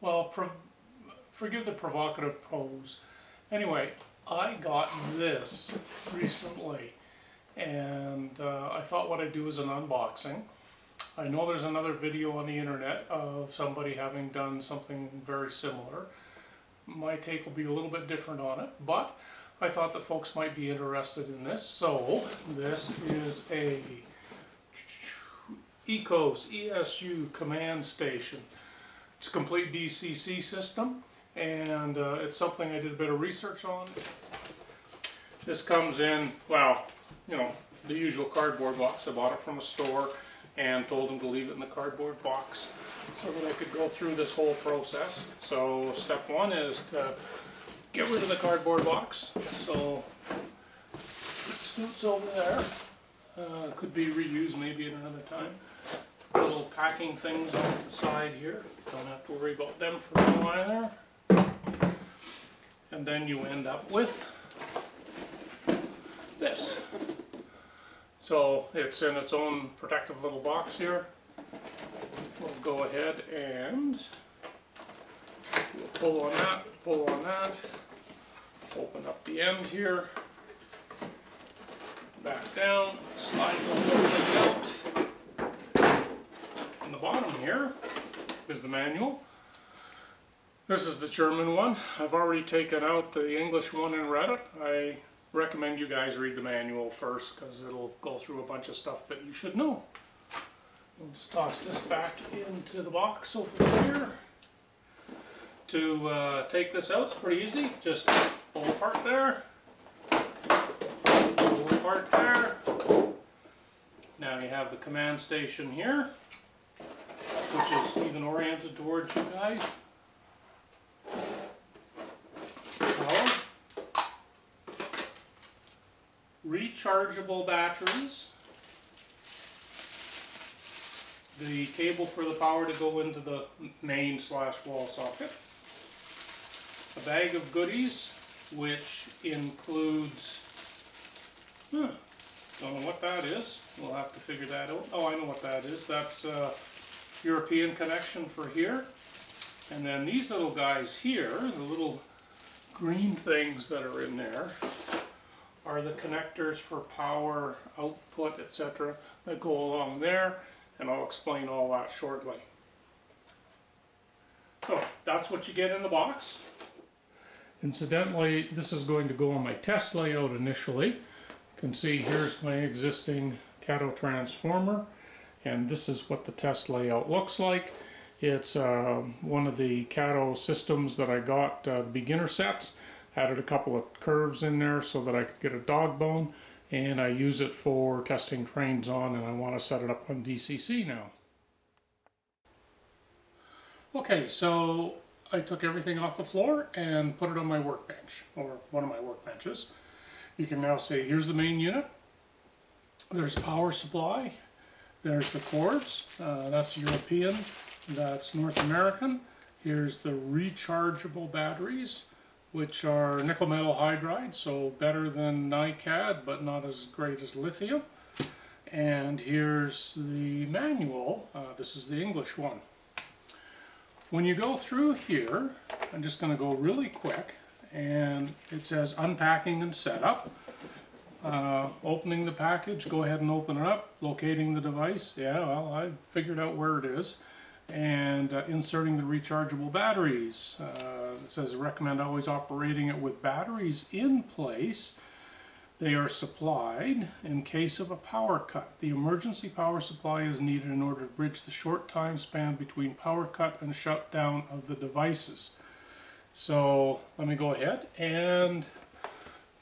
Well, forgive the provocative pose. Anyway, I got this recently, and I thought what I'd do is an unboxing. I know there's another video on the internet of somebody having done something very similar. My take will be a little bit different on it, but I thought that folks might be interested in this. So this is a ECOS ESU command station. It's a complete DCC system, and it's something I did a bit of research on. This comes in, well, you know, the usual cardboard box. I bought it from a store and told them to leave it in the cardboard box so that I could go through this whole process. So step one is to get rid of the cardboard box. So it scoots over there. Could be reused maybe at another time. Little packing things off the side here. Don't have to worry about them for now either. And then you end up with this. So it's in its own protective little box here. We'll go ahead and we'll pull on that, open up the end here, back down, slide the whole thing out. On the bottom here is the manual. This is the German one. I've already taken out the English one and read it. I recommend you guys read the manual first because it'll go through a bunch of stuff that you should know. We'll just toss this back into the box over here. To take this out, it's pretty easy. Just pull apart there, pull apart there. Now you have the command station here, which is even oriented towards you guys. Rechargeable batteries, the cable for the power to go into the main / wall socket, a bag of goodies which includes, don't know what that is, we'll have to figure that out. Oh, I know what that is. That's European connection for here. And then these little guys here, the little green things that are in there, are the connectors for power, output, etc. that go along there, and I'll explain all that shortly. So that's what you get in the box. Incidentally, this is going to go on my test layout initially. You can see here's my existing Cato transformer, and this is what the test layout looks like. It's one of the Cato systems that I got, the beginner sets. Added a couple of curves in there so that I could get a dog bone, and I use it for testing trains on, and I want to set it up on DCC now. Okay, so I took everything off the floor and put it on my workbench, or one of my workbenches. You can now see here's the main unit. There's power supply. There's the cords. That's European. That's North American. Here's the rechargeable batteries, which are nickel metal hydride, so better than NiCad, but not as great as lithium. And here's the manual. This is the English one. When you go through here, I'm just going to go really quick, and it says Unpacking and Setup. Opening the package, go ahead and open it up. Locating the device, yeah, well, I figured out where it is. And inserting the rechargeable batteries. It says recommend always operating it with batteries in place. They are supplied in case of a power cut. The emergency power supply is needed in order to bridge the short time span between power cut and shutdown of the devices. So let me go ahead and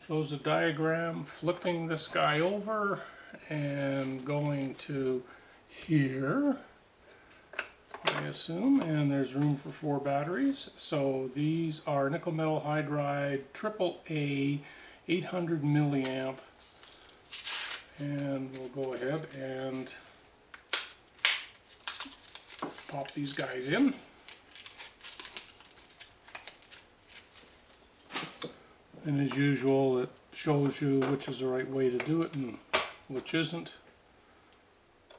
shows a diagram flipping this guy over and going to here, I assume, and there's room for 4 batteries. So these are nickel metal hydride AAA 800 milliamp, and we'll go ahead and pop these guys in. And as usual, it shows you which is the right way to do it and which isn't.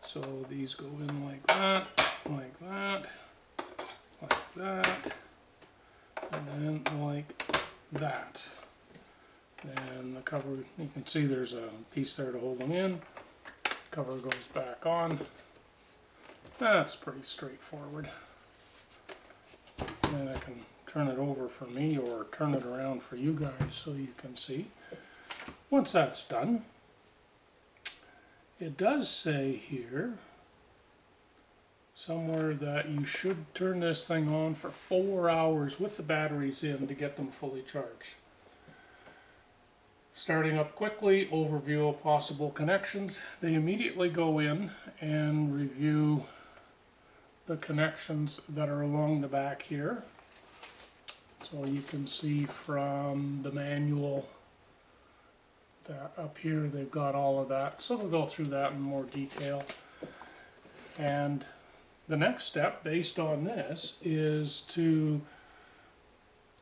So these go in like that, like that, like that. that. Then the cover, you can see there's a piece there to hold them in. Cover goes back on. That's pretty straightforward. And I can turn it over for me or turn it around for you guys so you can see. Once that's done, it does say here somewhere that you should turn this thing on for 4 hours with the batteries in to get them fully charged. Starting up quickly, overview of possible connections. They immediately go in and review the connections that are along the back here. So you can see from the manual that up here they've got all of that. So they'll go through that in more detail. And the next step based on this is to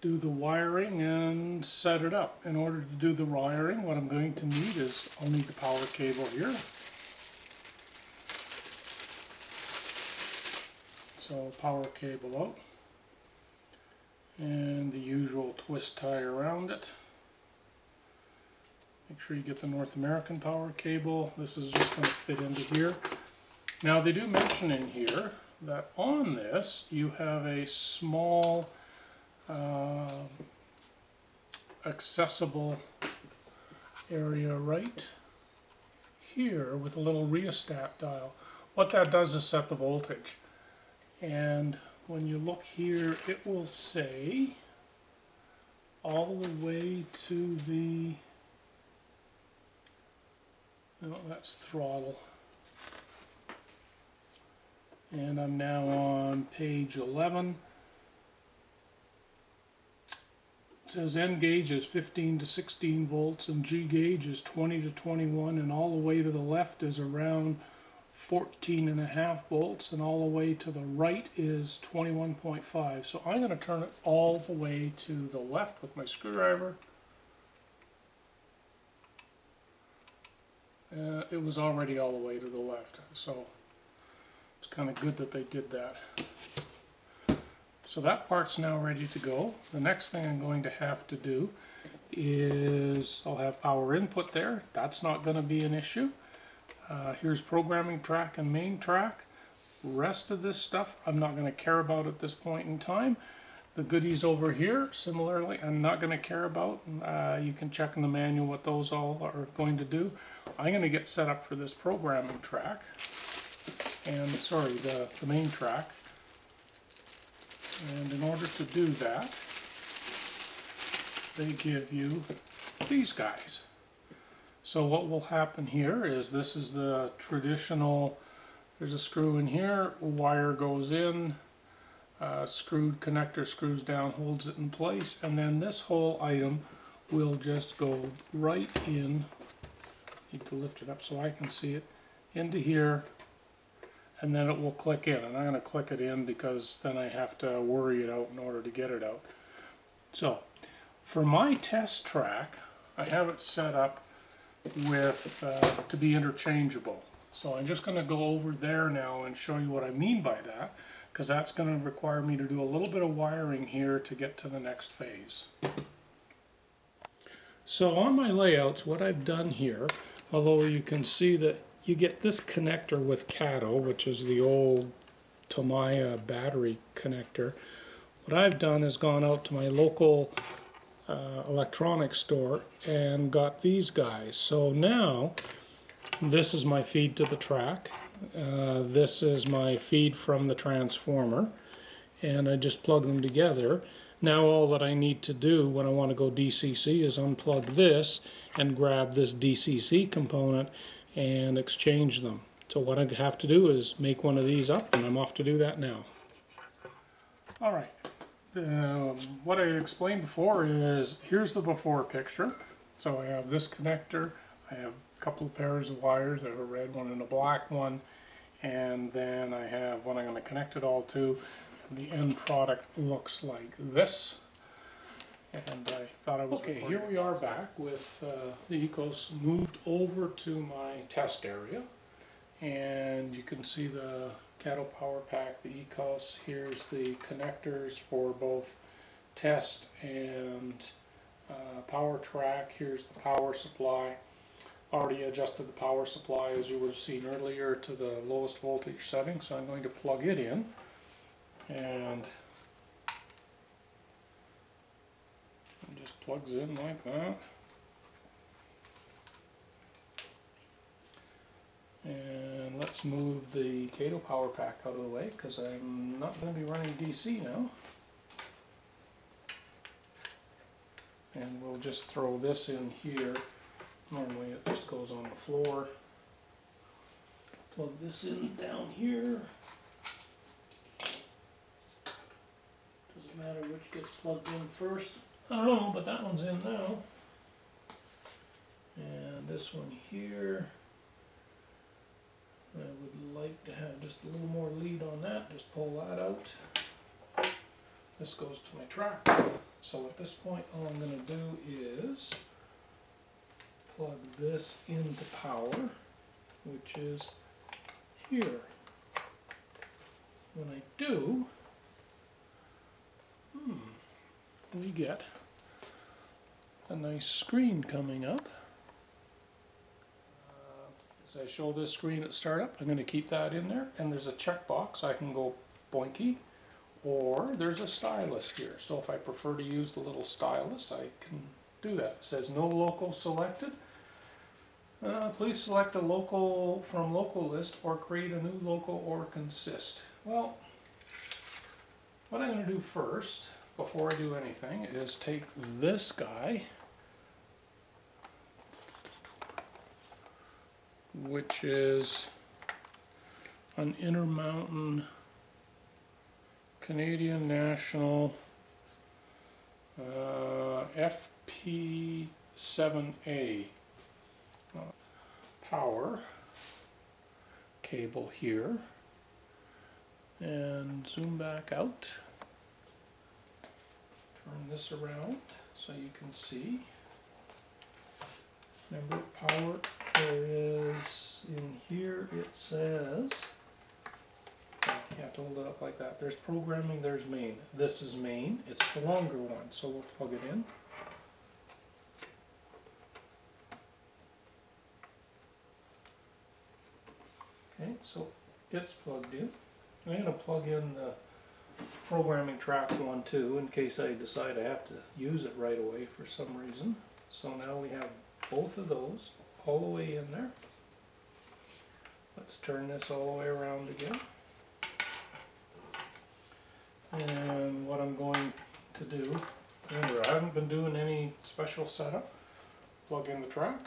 do the wiring and set it up. In order to do the wiring, what I'm going to need is, I'll need the power cable here. So power cable out. And the usual twist tie around it. Make sure you get the North American power cable. This is just going to fit into here. Now they do mention in here that on this you have a small accessible area right here with a little rheostat dial. What that does is set the voltage, and when you look here it will say all the way to the, no, that's throttle, and I'm now on page 11. It says N gauge is 15 to 16 volts and G gauge is 20 to 21, and all the way to the left is around 14.5 volts, and all the way to the right is 21.5. So I'm going to turn it all the way to the left with my screwdriver. It was already all the way to the left, so it's kind of good that they did that. So that part's now ready to go. The next thing I'm going to have to do is, I'll have power input there. That's not going to be an issue. Here's programming track and main track. Rest of this stuff I'm not going to care about at this point in time. The goodies over here, similarly, I'm not going to care about. You can check in the manual what those all are going to do. I'm going to get set up for this programming track, and sorry, the main track. And in order to do that, they give you these guys. So what will happen here is, this is the traditional, there's a screw in here, wire goes in, screwed connector screws down, holds it in place, and then this whole item will just go right in. Need to lift it up so I can see it, into here, and then it will click in. And I'm going to click it in because then I have to worry it out in order to get it out. So for my test track, I have it set up with to be interchangeable. So I'm just going to go over there now and show you what I mean by that, because that's going to require me to do a little bit of wiring here to get to the next phase. So on my layouts, what I've done here, although you can see that you get this connector with Cato, which is the old Tamiya battery connector. What I've done is gone out to my local electronics store and got these guys. So now this is my feed to the track. This is my feed from the transformer, and I just plug them together. Now all that I need to do when I want to go DCC is unplug this and grab this DCC component and exchange them. So what I have to do is make one of these up, and I'm off to do that now. Alright, what I explained before is, here's the before picture. So I have this connector, I have a couple of pairs of wires, I have a red one and a black one, and then I have what I'm going to connect it all to. The end product looks like this. And I thought I was okay. Here we are back with the ECOS moved over to my test area, and you can see the Cato power pack, the ECOS. Here's the connectors for both test and power track. Here's the power supply. Already adjusted the power supply, as you would have seen earlier, to the lowest voltage setting, so I'm going to plug it in, and it just plugs in like that. And let's move the Kato power pack out of the way, because I'm not going to be running DC now. And we'll just throw this in here. Normally it just goes on the floor. Plug this in down here. Doesn't matter which gets plugged in first. I don't know, but that one's in now. And this one here, I would like to have just a little more lead on that. Just pull that out. This goes to my track. So at this point, all I'm going to do is plug this into power, which is here. When I do, we get a nice screen coming up. As I show this screen at startup, I'm going to keep that in there, and there's a checkbox. I can go boinky, or there's a stylus here. So if I prefer to use the little stylus, I can do that. It says no local selected. Please select a local from local list or create a new local or consist. Well, what I'm going to do first, before I do anything, is take this guy, which is an Intermountain Canadian National FP7A power cable here, and zoom back out. Turn this around so you can see. Remember, power, there is, in here it says, you have to hold it up like that. There's programming, there's main. This is main. It's the longer one, so we'll plug it in. Okay, so it's plugged in. I'm going to plug in the programming track one too, in case I decide I have to use it right away for some reason. So now we have both of those all the way in there. Let's turn this all the way around again. And what I'm going to do, remember, I haven't been doing any special setup. Plug in the track.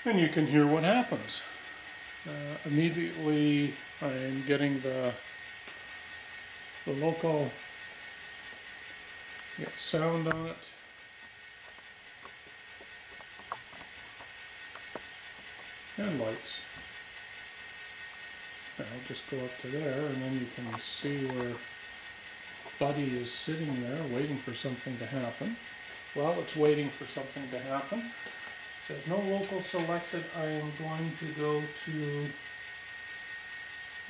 And you can hear what happens. Immediately I'm getting the local sound on it. And lights. I'll just go up to there, and then you can see where Buddy is sitting there waiting for something to happen. While it's waiting for something to happen, it says no local selected. I am going to go to,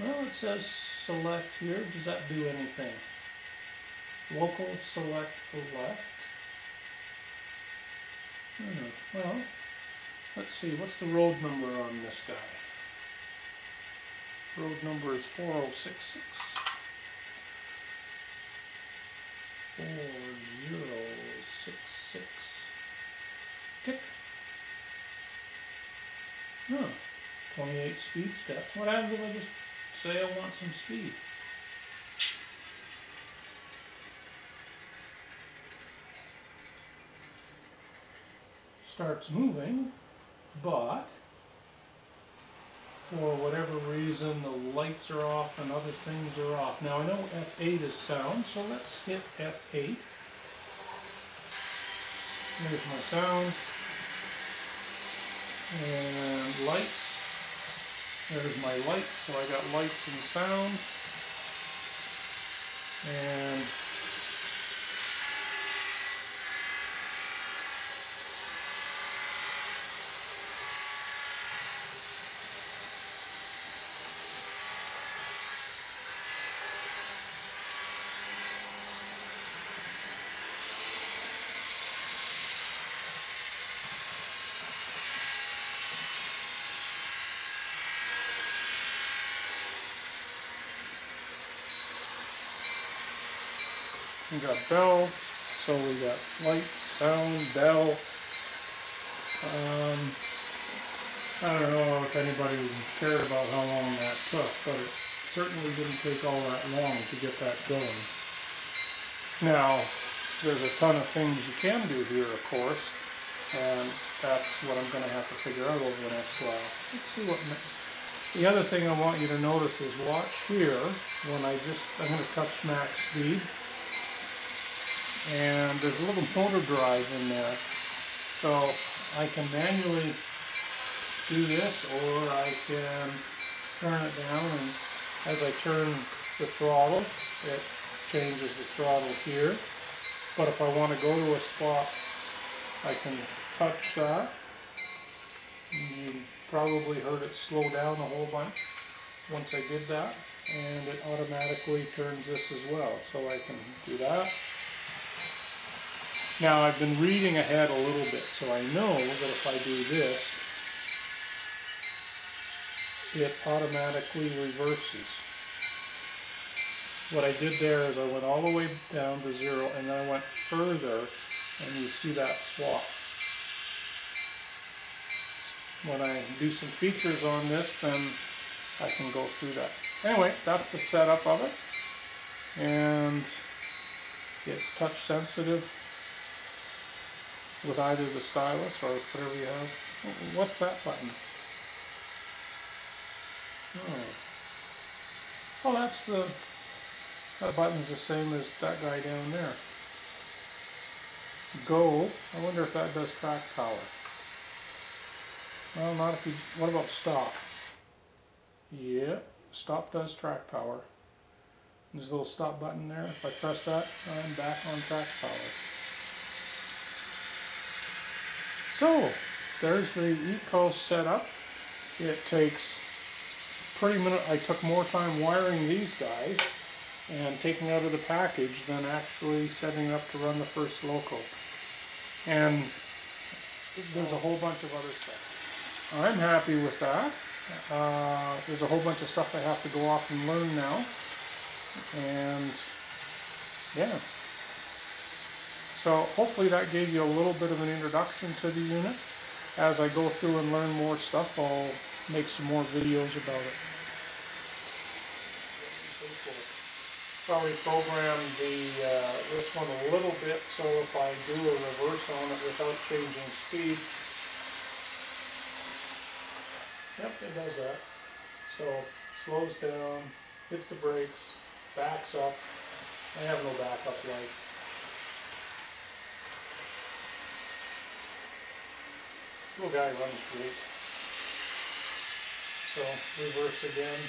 well, it says select here. Does that do anything? Local select left. Well, let's see, what's the road number on this guy? Road number is 4066. 4066. Tick. 28 speed steps. What happens if I just say I want some speed? Starts moving, but for whatever reason the lights are off and other things are off. Now I know F8 is sound, so let's hit F8. There's my sound. And lights. There's my lights, so I got lights and sound. And We got bell, so we got light, sound, bell. I don't know if anybody cared about how long that took, but it certainly didn't take all that long to get that going. Now, there's a ton of things you can do here, of course, and that's what I'm going to have to figure out over the next while. Let's see what. The other thing I want you to notice is watch here when I'm going to touch max speed, and there's a little motor drive in there, so I can manually do this, or I can turn it down, and as I turn the throttle, it changes the throttle here. But if I want to go to a spot, I can touch that. You probably heard it slow down a whole bunch once I did that, and it automatically turns this as well, so I can do that. Now I've been reading ahead a little bit, so I know that if I do this, it automatically reverses. What I did there is I went all the way down to 0, and then I went further, and you see that swap. When I do some features on this, then I can go through that. Anyway, that's the setup of it, and it's touch sensitive with either the stylus or whatever you have. What's that button? Oh, that's that button's the same as that guy down there. Go. I wonder if that does track power. Well, not if you. What about stop? Yeah, stop does track power. There's a little stop button there. If I press that, I'm back on track power. So, there's the ECOS setup. It takes pretty minute. I took more time wiring these guys and taking out of the package than actually setting up to run the first loco. And there's a whole bunch of other stuff. I'm happy with that. There's a whole bunch of stuff I have to go off and learn now. And yeah. So hopefully that gave you a little bit of an introduction to the unit. As I go through and learn more stuff, I'll make some more videos about it. Probably program this one a little bit, so if I do a reverse on it without changing speed, yep, it does that. So slows down, hits the brakes, backs up. I have no backup light. Little guy runs great. So reverse again.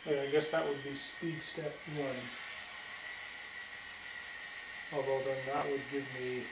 I guess that would be speed step 1. Although then that would give me